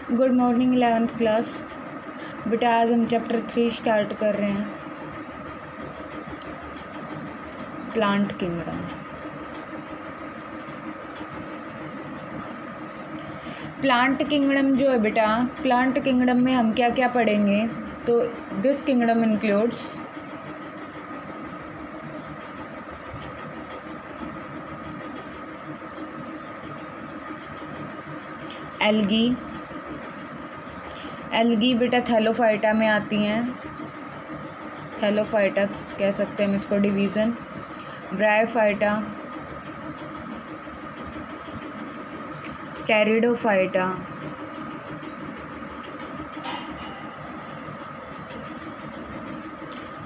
Good morning 11th class. बेटा आज हम चैप्टर 3 स्टार्ट कर रहे हैं, प्लांट किंगडम। प्लांट किंगडम जो है बेटा, प्लांट किंगडम में हम क्या क्या पढ़ेंगे, तो this kingdom includes algae. Algae बेटा थैलोफाइटा में आती हैं, थैलोफाइटा कह सकते हैं हम इसको division. Bryophyta, pteridophyta,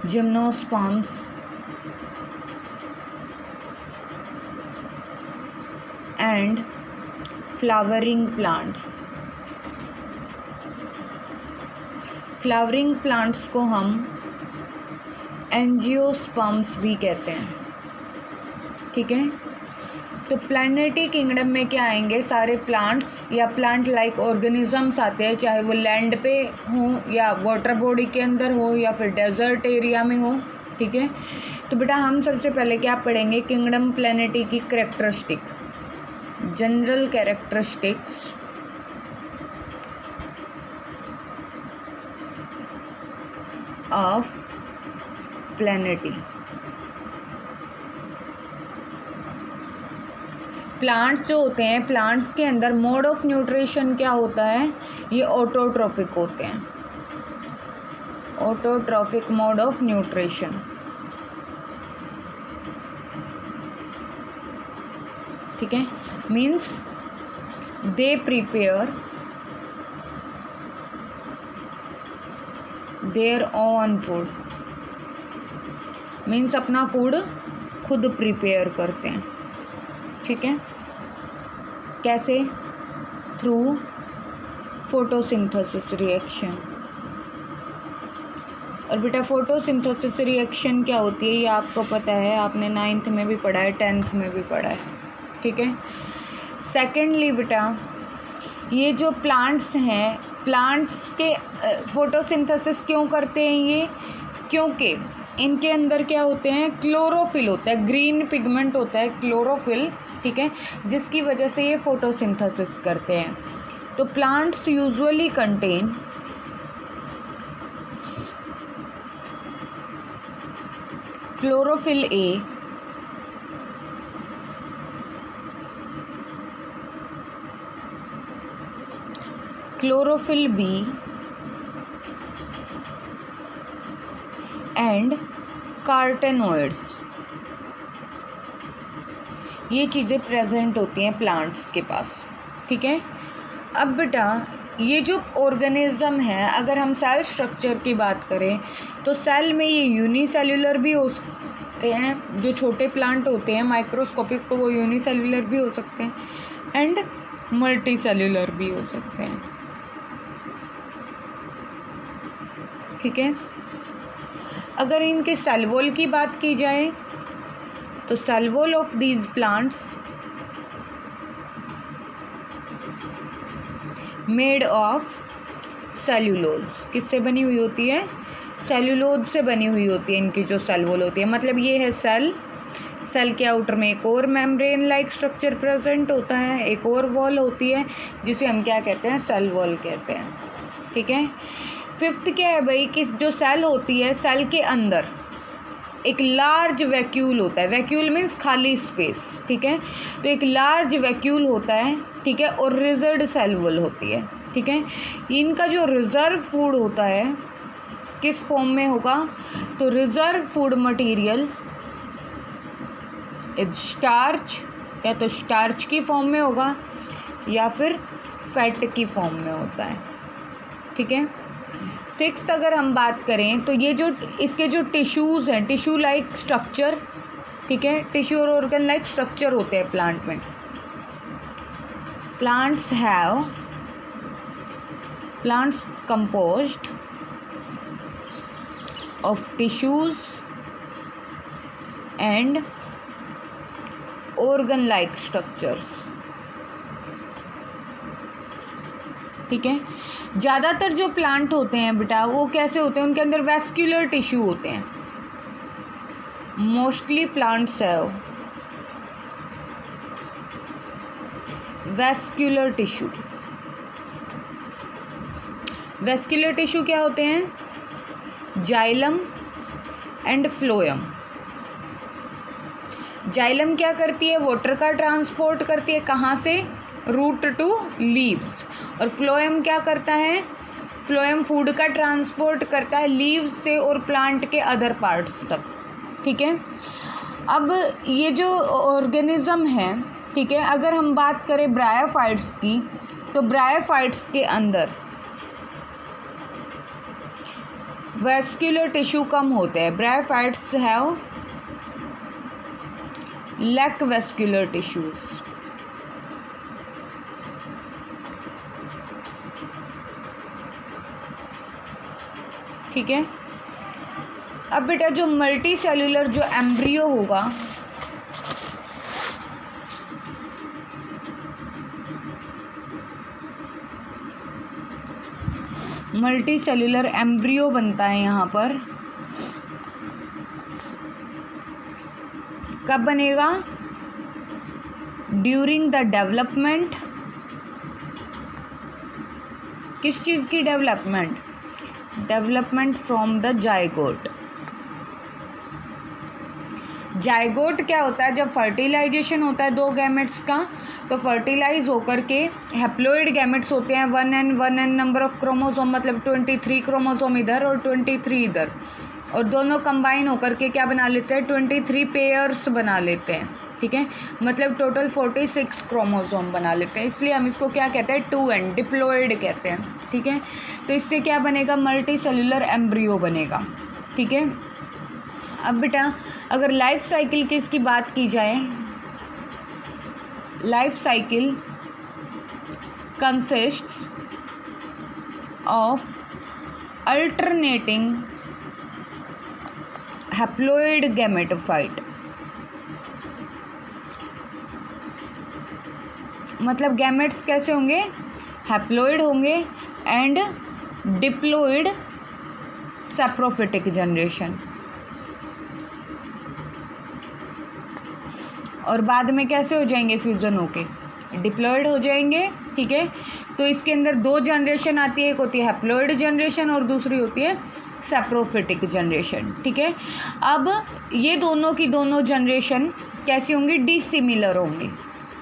gymnosperms and flowering plants. Flowering plants को हम एंजियोस्पर्म्स भी कहते हैं, ठीक है। तो प्लैनेटरी किंगडम में क्या आएंगे, सारे प्लांट्स या प्लांट लाइक ऑर्गेनिजम्स आते हैं, चाहे वो लैंड पे हो या वाटर बॉडी के अंदर हो या फिर डेजर्ट एरिया में हो, ठीक है। तो बेटा हम सबसे पहले क्या पढ़ेंगे, किंगडम प्लैनेटरी की characteristic, general characteristics of planetary. Plants जो होते हैं, प्लांट्स के अंदर मोड ऑफ न्यूट्रिशन क्या होता है, ये ऑटोट्रॉफिक होते हैं, ऑटोट्रॉफिक मोड ऑफ न्यूट्रिशन, ठीक है। Means they prepare their own food, means अपना फूड खुद प्रिपेयर करते हैं, ठीक है। कैसे, थ्रू फोटोसिंथेसिस रिएक्शन। और बेटा फोटोसिंथेसिस रिएक्शन क्या होती है ये आपको पता है, आपने 9th में भी पढ़ा है, 10th में भी पढ़ा है, ठीक है। सेकेंडली बेटा ये जो प्लांट्स हैं, प्लांट्स के फोटोसिंथेसिस क्यों करते हैं ये, क्योंकि इनके अंदर क्या होते हैं, क्लोरोफिल होता है, ग्रीन पिगमेंट होता है क्लोरोफिल, ठीक है, जिसकी वजह से ये फोटोसिंथेसिस करते हैं। तो plants usually contain chlorophyll A, chlorophyll B and carotenoids. ये चीज़ें प्रेजेंट होती हैं प्लांट्स के पास, ठीक है। अब बेटा ये जो ऑर्गेनिज्म है, अगर हम सेल स्ट्रक्चर की बात करें तो सेल में ये यूनिसेल्युलर भी हो सकते हैं, जो छोटे प्लांट होते हैं माइक्रोस्कोपिक को वो यूनिसेल्युलर भी हो सकते हैं एंड मल्टी सेल्युलर भी हो सकते हैं, ठीक है। अगर इनके सेल वॉल की बात की जाए तो cell wall of these plants made of cellulose, किससे बनी हुई होती है, सेल्यूलोज से बनी हुई होती है इनकी जो सेल वॉल होती है। मतलब ये है सेल, सेल के आउटर में एक और मेम्ब्रेन लाइक स्ट्रक्चर प्रेजेंट होता है, एक और वॉल होती है जिसे हम क्या कहते हैं, सेल वॉल कहते हैं, ठीक है। फिफ्थ क्या है भाई, कि जो सेल होती है, सेल के अंदर एक लार्ज वैक्यूल होता है, वैक्यूल मीन्स खाली स्पेस, ठीक है। तो एक लार्ज वैक्यूल होता है, ठीक है, और रिजर्व्ड सेल वॉल होती है, ठीक है। इनका जो रिजर्व फूड होता है किस फॉर्म में होगा, तो reserve food material is starch, या तो स्टार्च की फॉर्म में होगा या फिर फैट की फॉर्म में होता है, ठीक है। सिक्स्थ अगर हम बात करें तो ये जो इसके जो टिश्यूज़ हैं, टिश्यू लाइक स्ट्रक्चर, ठीक है, टिश्यू और ऑर्गन लाइक स्ट्रक्चर होते हैं प्लांट में। Plants composed of tissues and organ like structures, ठीक है। ज़्यादातर जो प्लांट होते हैं बेटा वो कैसे होते हैं, उनके अंदर वैस्कुलर टिश्यू होते हैं। Mostly plants have vascular tissue. Vascular tissue क्या होते हैं, जाइलम एंड फ्लोएम। जाइलम क्या करती है, वाटर का ट्रांसपोर्ट करती है, कहाँ से, रूट टू लीव्स। और फ्लोएम क्या करता है, फ्लोएम फूड का ट्रांसपोर्ट करता है लीव्स से और प्लांट के अदर पार्ट्स तक। ठीक है। अब ये जो ऑर्गेनिज्म है, ठीक है, अगर हम बात करें ब्रायोफाइट्स की, तो ब्रायोफाइट्स के अंदर वैस्कुलर टिश्यू कम होते हैं। Bryophytes have lack vascular tissues. ठीक है। अब बेटा जो मल्टी सेल्यूलर जो एम्ब्रियो होगा, मल्टी सेल्यूलर एम्ब्रियो बनता है यहाँ पर, कब बनेगा, ड्यूरिंग द डेवलपमेंट, किस चीज़ की development, development from the zygote. Zygote क्या होता है, जब फर्टिलाइजेशन होता है दो गैमेट्स का, तो फर्टिलाइज होकर के हैप्लॉइड गैमेट्स होते हैं, 1n नंबर ऑफ क्रोमोसोम, मतलब 23 क्रोमोसोम इधर और 23 इधर, और दोनों कंबाइन होकर के क्या बना लेते हैं, 23 पेयर्स बना लेते हैं। ठीक है, मतलब टोटल 46 क्रोमोसोम बना लेते हैं, इसलिए हम इसको क्या कहते हैं, 2n डिप्लॉइड कहते हैं। ठीक है, तो इससे क्या बनेगा, मल्टी सेल्यूलर एम्ब्रियो बनेगा। ठीक है। अब बेटा अगर लाइफ साइकिल की इसकी बात की जाए, life cycle consists of alternating haploid gametophyte. मतलब गैमेट्स कैसे होंगे, हैप्लॉइड होंगे एंड डिप्लॉइड सैप्रोफिटिक जनरेशन, और बाद में कैसे हो जाएंगे, फ्यूज़न होके डिप्लॉइड हो जाएंगे। ठीक है, तो इसके अंदर दो जनरेशन आती है, एक होती है हैप्लॉइड जनरेशन और दूसरी होती है सैप्रोफिटिक जनरेशन। ठीक है। अब ये दोनों की दोनों जनरेशन कैसी होंगी, डिसिमिलर होंगी,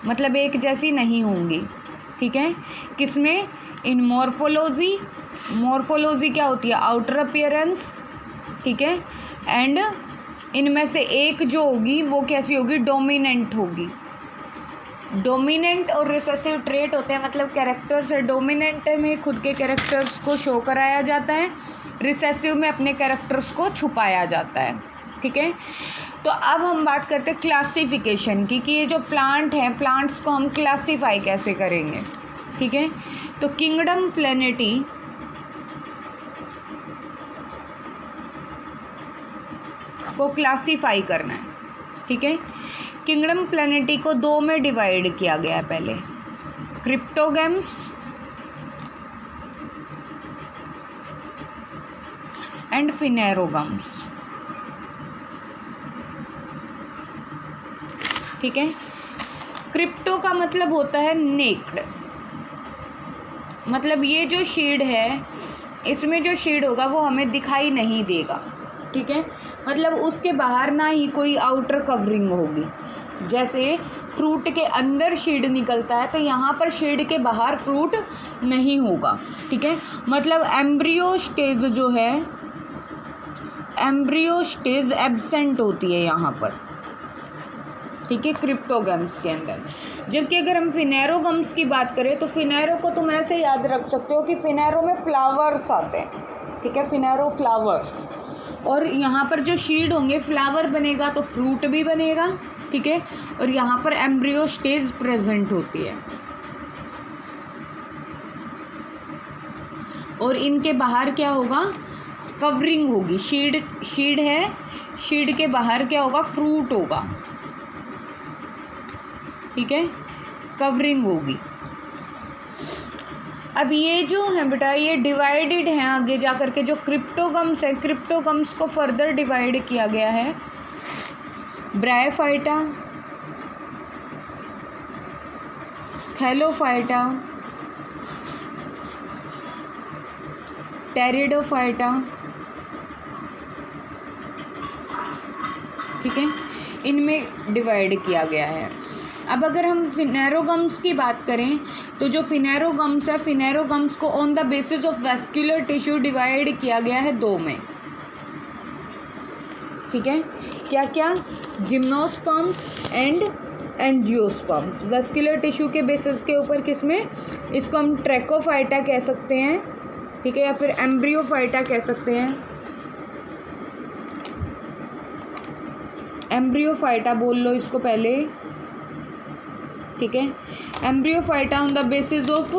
मतलब एक जैसी नहीं होंगी। ठीक है, किसमें, इन मॉर्फोलॉजी। मॉर्फोलॉजी क्या होती है, आउटर अपीयरेंस। ठीक है, एंड इनमें से एक जो होगी वो कैसी होगी, डोमिनेंट होगी। डोमिनेंट और रिसेसिव ट्रेट होते हैं, मतलब कैरेक्टर्स है, डोमिनेंट में खुद के कैरेक्टर्स को शो कराया जाता है, रिसेसिव में अपने कैरेक्टर्स को छुपाया जाता है। ठीक है, तो अब हम बात करते हैं क्लासिफिकेशन की, कि ये जो प्लांट हैं, प्लांट्स को हम क्लासीफाई कैसे करेंगे। ठीक है, तो किंगडम प्लेनेटी को क्लासीफाई करना है। ठीक है, किंगडम प्लेनेटी को दो में डिवाइड किया गया है, पहले क्रिप्टोगेम्स एंड फिनेरोगम्स। ठीक है, क्रिप्टो का मतलब होता है नेक्ड, मतलब ये जो शीड है, इसमें जो शीड होगा वो हमें दिखाई नहीं देगा। ठीक है, मतलब उसके बाहर ना ही कोई आउटर कवरिंग होगी। जैसे फ्रूट के अंदर शीड निकलता है, तो यहाँ पर शीड के बाहर फ्रूट नहीं होगा। ठीक है, मतलब एम्ब्रियो स्टेज जो है, एम्ब्रियो स्टेज एब्सेंट होती है यहाँ पर। ठीक है, क्रिप्टोगम्स के अंदर। जबकि अगर हम फिनेरोगम्स की बात करें, तो फिनेरो को तुम ऐसे याद रख सकते हो कि फिनेरो में फ्लावर्स आते हैं। ठीक है, फिनेरो फ्लावर्स, और यहाँ पर जो शीड होंगे, फ्लावर बनेगा तो फ्रूट भी बनेगा। ठीक है, और यहाँ पर एम्ब्रियो स्टेज प्रेजेंट होती है, और इनके बाहर क्या होगा, कवरिंग होगी। शीड है, शीड के बाहर क्या होगा, फ्रूट होगा। ठीक है, कवरिंग होगी। अब ये जो है बेटा ये डिवाइडेड हैं आगे जा कर के, जो क्रिप्टोगम्स है, क्रिप्टोगम्स को फर्दर डिवाइड किया गया है। ब्रायोफाइटा, थैलोफाइटा, टेरिडोफाइटा, ठीक है, इनमें डिवाइड किया गया है। अब अगर हम फिनेरोगम्स की बात करें तो जो फिनेरोगम्स है, फिनेरोगम्स को on the basis of vascular tissue divide किया गया है दो में, ठीक है। क्या क्या? Gymnosperms and angiosperms. Vascular tissue के बेसिस के ऊपर किसमें? इसको हम ट्रैकोफाइटा कह सकते हैं, ठीक है, या फिर एम्ब्रियोफाइटा कह सकते हैं। एम्ब्रियोफाइटा बोल लो इसको पहले, ठीक है। Embryophyta on the basis of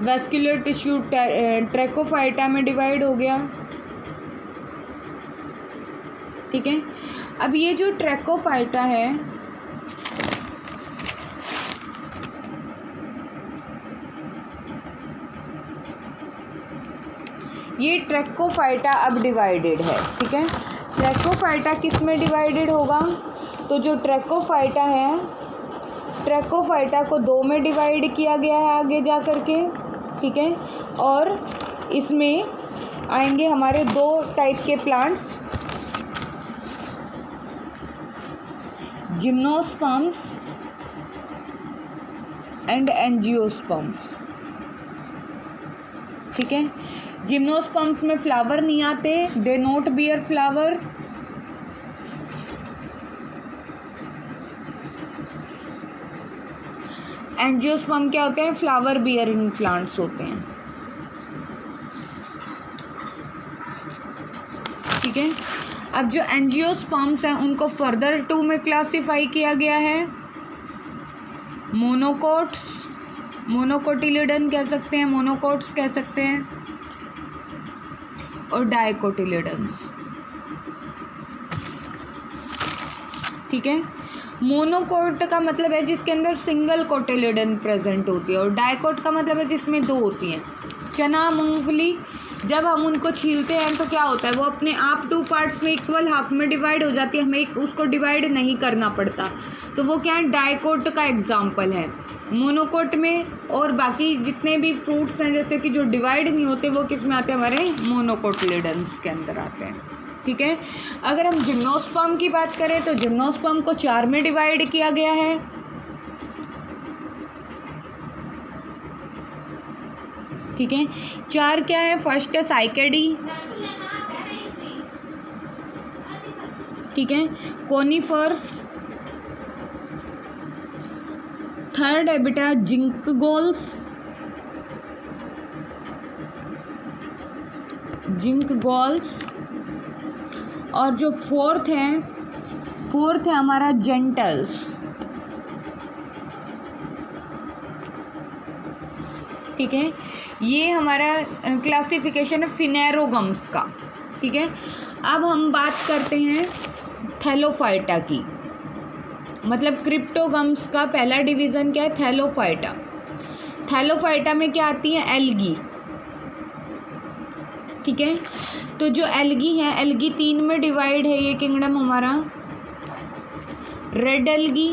vascular tissue Tracheophyta में डिवाइड हो गया, ठीक है। अब ये जो ट्रैकोफाइटा है, ये ट्रैकोफाइटा अब डिवाइडेड है, ठीक है। ट्रैकोफाइटा किस में डिवाइडेड होगा? तो जो ट्रैकोफाइटा है, ट्रैकोफाइटा को दो में डिवाइड किया गया है आगे जा कर के, ठीक है। और इसमें आएंगे हमारे दो टाइप के प्लांट्स, जिम्नोस्पर्म्स एंड एंजियोस्पर्म्स, ठीक है। जिम्नोस्पर्म्स में फ्लावर नहीं आते, they not bear flower. Angiosperm क्या होते हैं? फ्लावर बियरिंग प्लांट्स होते हैं, ठीक है। अब जो एंजियोस्पर्म्स हैं उनको फर्दर टू में क्लासिफाई किया गया है, मोनोकोट्स, मोनोकोटिलिडन कह सकते हैं, मोनोकोट्स कह सकते हैं, और डाइकोटिलिडन्स, ठीक है। मोनोकोट का मतलब है जिसके अंदर सिंगल कोटिलिडन प्रेजेंट होती है, और डाइकोट का मतलब है जिसमें दो होती हैं। चना, मूंगफली, जब हम उनको छीलते हैं तो क्या होता है, वो अपने आप टू पार्ट्स में इक्वल हाफ में डिवाइड हो जाती है, हमें उसको डिवाइड नहीं करना पड़ता, तो वो क्या है? डाइकोट का एग्जाम्पल है। मोनोकोट में और बाकी जितने भी फ्रूट्स हैं जैसे कि जो डिवाइड नहीं होते वो किस में आते हैं? हमारे मोनोकोटिलिडन्स के अंदर आते हैं, ठीक है। अगर हम जिम्नोस्पर्म की बात करें तो जिम्नोस्पर्म को चार में डिवाइड किया गया है, ठीक है। चार क्या है? फर्स्ट है साइकेडी, ठीक है, कोनिफर्स, थर्ड है बेटा जिंकगोल्स, जिंकगोल्स, और जो फोर्थ है हमारा जेंटल्स, ठीक है। ये हमारा क्लासिफिकेशन है फिनेरोगम्स का, ठीक है। अब हम बात करते हैं थैलोफाइटा की, मतलब क्रिप्टोगम्स का पहला डिवीज़न क्या है? थैलोफाइटा। थैलोफाइटा में क्या आती है? एल्गी, ठीक है। तो जो एल्गी है, एल्गी तीन में डिवाइड है ये किंगडम हमारा, रेड एल्गी,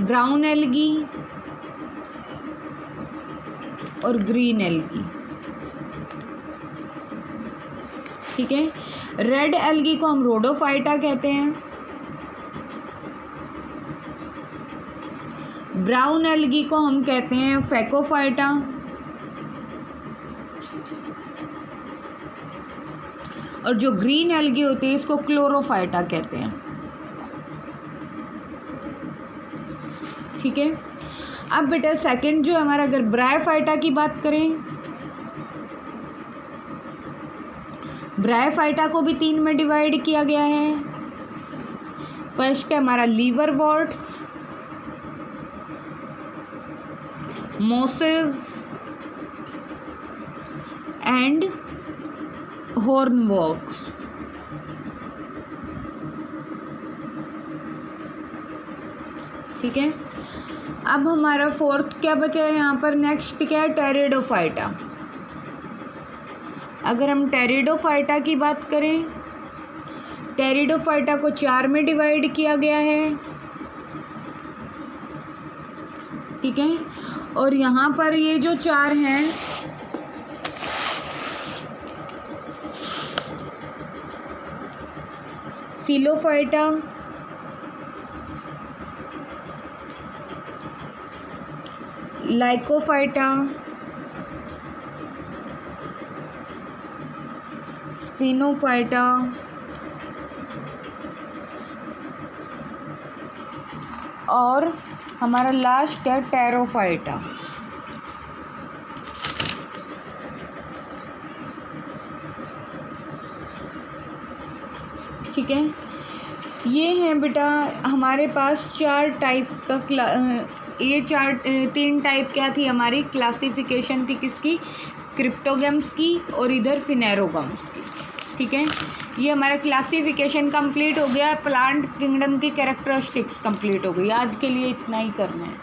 ब्राउन एल्गी और ग्रीन एल्गी, ठीक है। रेड एल्गी को हम रोडोफाइटा कहते हैं, ब्राउन एल्गी को हम कहते हैं फैकोफाइटा, और जो ग्रीन एल्गी होती है इसको क्लोरोफाइटा कहते हैं, ठीक है। अब बेटा सेकंड जो हमारा, अगर ब्रायोफाइटा की बात करें, ब्रायोफाइटा को भी तीन में डिवाइड किया गया है। फर्स्ट है हमारा लीवरवॉर्ट्स, मोसेस एंड हॉर्नवॉक्स, ठीक है। अब हमारा फोर्थ क्या बचा है यहाँ पर, नेक्स्ट क्या है, टेरिडोफाइटा। अगर हम टेरिडोफाइटा की बात करें, टेरिडोफाइटा को 4 में डिवाइड किया गया है, ठीक है। और यहाँ पर ये जो 4 हैं, सिलोफाइटा, लाइकोफाइटा, स्फिनोफाइटा और हमारा लास्ट है टेरोफाइटा। ठीक है, ये हैं बेटा हमारे पास 4 टाइप का ये 3 टाइप क्या थी हमारी क्लासिफिकेशन थी, किसकी, क्रिप्टोगम्स की और इधर फिनेरोगम्स की। ठीक है, ये हमारा क्लासिफिकेशन कंप्लीट हो गया, प्लांट किंगडम की कैरेक्टरिस्टिक्स कंप्लीट हो गई। आज के लिए इतना ही करना है।